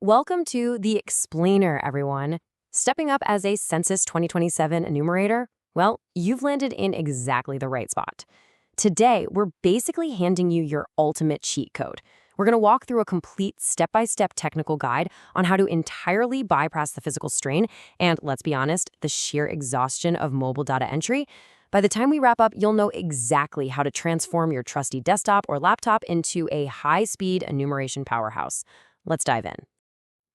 Welcome to the Explainer, everyone. Stepping up as a Census 2027 enumerator? Well, you've landed in exactly the right spot. Today, we're basically handing you your ultimate cheat code. We're going to walk through a complete step-by-step technical guide on how to entirely bypass the physical strain and, let's be honest, the sheer exhaustion of mobile data entry. By the time we wrap up, you'll know exactly how to transform your trusty desktop or laptop into a high-speed enumeration powerhouse. Let's dive in.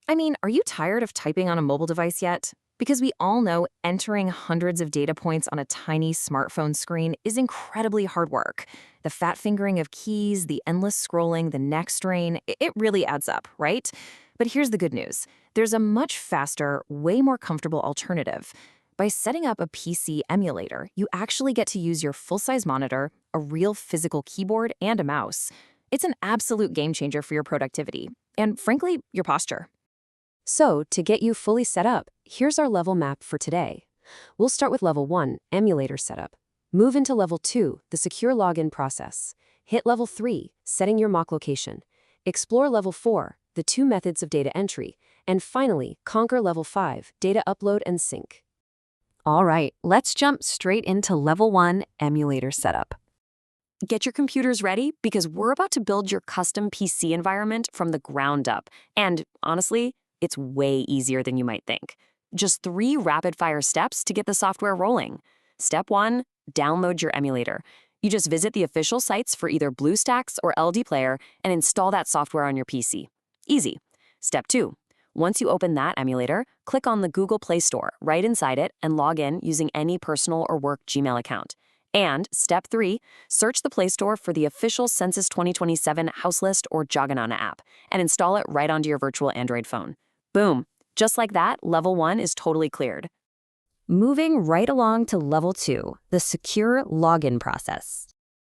I mean, are you tired of typing on a mobile device yet? Because we all know entering hundreds of data points on a tiny smartphone screen is incredibly hard work. The fat fingering of keys, the endless scrolling, the neck strain, it really adds up, right? But here's the good news. There's a much faster, way more comfortable alternative. By setting up a PC emulator, you actually get to use your full-size monitor, a real physical keyboard, and a mouse. It's an absolute game changer for your productivity, and frankly, your posture. So, to get you fully set up, here's our level map for today. We'll start with level 1, emulator setup. Move into level 2, the secure login process. Hit level 3, setting your mock location. Explore level 4, the 2 methods of data entry. And finally, conquer level 5, data upload and sync. All right, let's jump straight into level 1, emulator setup. Get your computers ready because we're about to build your custom PC environment from the ground up. And honestly, it's way easier than you might think. Just 3 rapid-fire steps to get the software rolling. Step 1, download your emulator. You just visit the official sites for either BlueStacks or LD Player and install that software on your PC. Easy. Step 2, once you open that emulator, click on the Google Play Store right inside it and log in using any personal or work Gmail account. And step 3, search the Play Store for the official Census 2027 House List or Jogana app and install it right onto your virtual Android phone. Boom. Just like that, level 1 is totally cleared. Moving right along to level 2, the secure login process.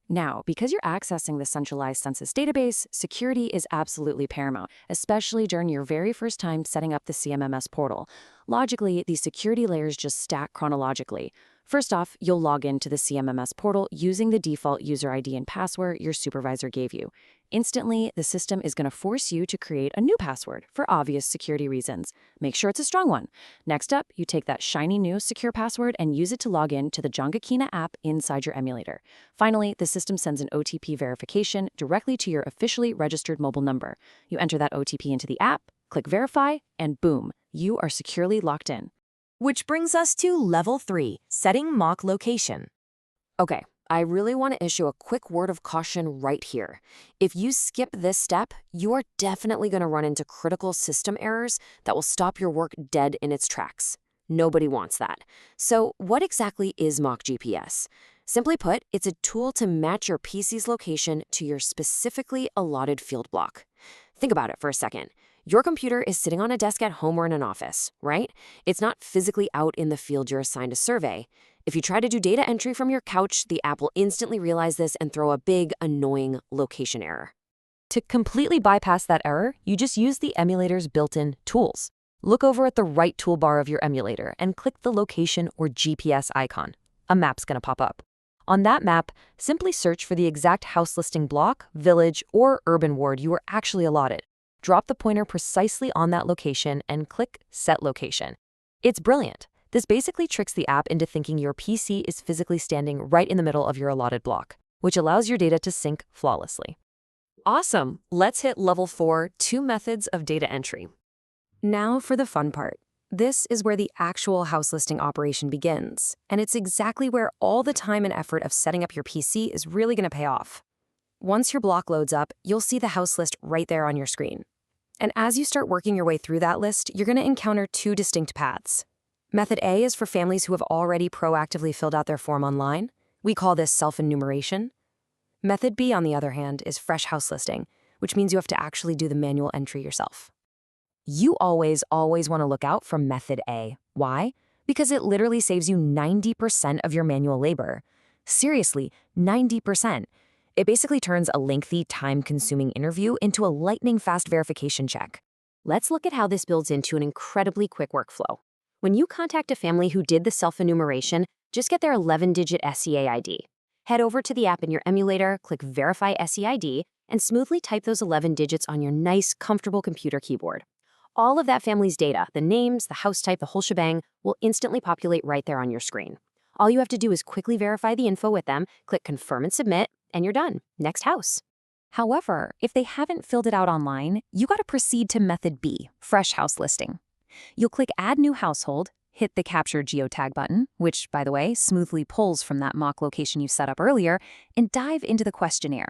Now, because you're accessing the centralized census database, security is absolutely paramount, especially during your very first time setting up the CMMS portal. Logically, these security layers just stack chronologically. First off, you'll log into the CMMS portal using the default user ID and password your supervisor gave you. Instantly, the system is going to force you to create a new password for obvious security reasons. Make sure it's a strong one. Next up, you take that shiny new secure password and use it to log in to the Jongakina app inside your emulator. Finally, the system sends an OTP verification directly to your officially registered mobile number. You enter that OTP into the app, click verify, and boom, you are securely locked in. Which brings us to level 3, setting mock location. Okay, I really want to issue a quick word of caution right here. If you skip this step, you are definitely going to run into critical system errors that will stop your work dead in its tracks. Nobody wants that. So what exactly is mock GPS? Simply put, it's a tool to match your PC's location to your specifically allotted field block. Think about it for a second. Your computer is sitting on a desk at home or in an office, right? It's not physically out in the field you're assigned to survey. If you try to do data entry from your couch, the app will instantly realize this and throw a big, annoying location error. To completely bypass that error, you just use the emulator's built-in tools. Look over at the right toolbar of your emulator and click the location or GPS icon. A map's going to pop up. On that map, simply search for the exact house listing block, village, or urban ward you were actually allotted. Drop the pointer precisely on that location and click Set Location. It's brilliant. This basically tricks the app into thinking your PC is physically standing right in the middle of your allotted block, which allows your data to sync flawlessly. Awesome! Let's hit level 4, 2 methods of data entry. Now for the fun part. This is where the actual house listing operation begins, and it's exactly where all the time and effort of setting up your PC is really going to pay off. Once your block loads up, you'll see the house list right there on your screen. And as you start working your way through that list, you're going to encounter 2 distinct paths. Method A is for families who have already proactively filled out their form online. We call this self-enumeration. Method B, on the other hand, is fresh house listing, which means you have to actually do the manual entry yourself. You always want to look out for Method A. Why? Because it literally saves you 90% of your manual labor. Seriously, 90%. It basically turns a lengthy, time-consuming interview into a lightning-fast verification check. Let's look at how this builds into an incredibly quick workflow. When you contact a family who did the self-enumeration, just get their 11-digit SCA ID. Head over to the app in your emulator, click Verify SCID, and smoothly type those 11 digits on your nice, comfortable computer keyboard. all of that family's data, the names, the house type, the whole shebang, will instantly populate right there on your screen. All you have to do is quickly verify the info with them, click Confirm and Submit, and you're done. Next house. However, if they haven't filled it out online, you got to proceed to Method B, Fresh House Listing. You'll click Add New Household, hit the Capture Geotag button, which, by the way, smoothly pulls from that mock location you set up earlier, and dive into the questionnaire.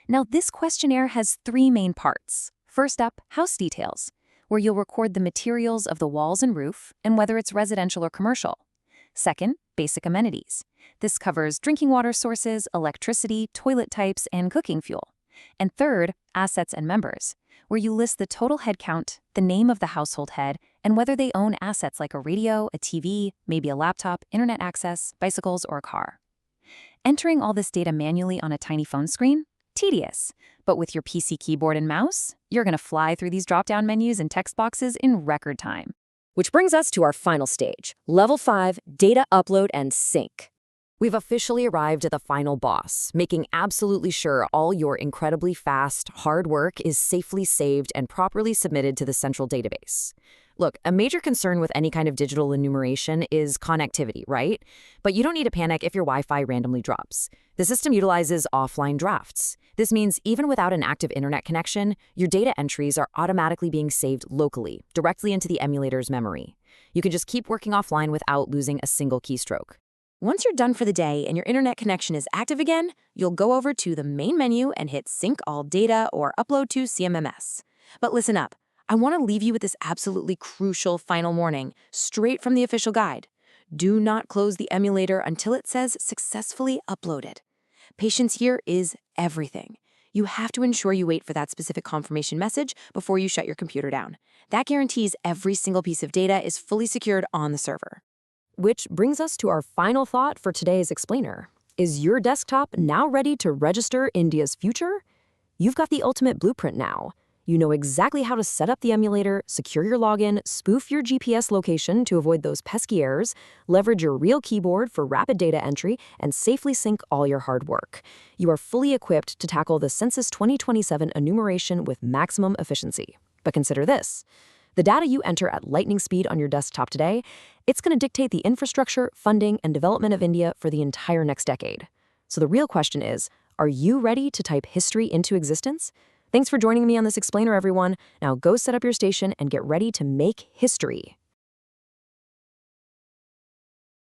Now, this questionnaire has 3 main parts. First up, house details, where you'll record the materials of the walls and roof and whether it's residential or commercial. Second, basic amenities. This covers drinking water sources, electricity, toilet types, and cooking fuel. And third, assets and members, where you list the total head count, the name of the household head, and whether they own assets like a radio, a TV, maybe a laptop, internet access, bicycles, or a car. Entering all this data manually on a tiny phone screen? Tedious. But with your PC keyboard and mouse, you're going to fly through these drop-down menus and text boxes in record time. Which brings us to our final stage, Level 5, Data Upload and Sync. We've officially arrived at the final boss, making absolutely sure all your incredibly fast, hard work is safely saved and properly submitted to the central database. Look, a major concern with any kind of digital enumeration is connectivity, right? But you don't need to panic if your Wi-Fi randomly drops. The system utilizes offline drafts. This means even without an active internet connection, your data entries are automatically being saved locally, directly into the emulator's memory. You can just keep working offline without losing a single keystroke. Once you're done for the day and your internet connection is active again, you'll go over to the main menu and hit Sync All Data or Upload to CMMS. But listen up, I want to leave you with this absolutely crucial final warning, straight from the official guide. Do not close the emulator until it says Successfully Uploaded. Patience here is everything. You have to ensure you wait for that specific confirmation message before you shut your computer down. That guarantees every single piece of data is fully secured on the server. Which brings us to our final thought for today's explainer. Is your desktop now ready to register India's future? You've got the ultimate blueprint now. You know exactly how to set up the emulator, secure your login, spoof your GPS location to avoid those pesky errors, leverage your real keyboard for rapid data entry, and safely sync all your hard work. You are fully equipped to tackle the Census 2027 enumeration with maximum efficiency. But consider this. The data you enter at lightning speed on your desktop today, it's going to dictate the infrastructure, funding, and development of India for the entire next decade. So the real question is, are you ready to type history into existence? Thanks for joining me on this explainer, everyone. Now go set up your station and get ready to make history.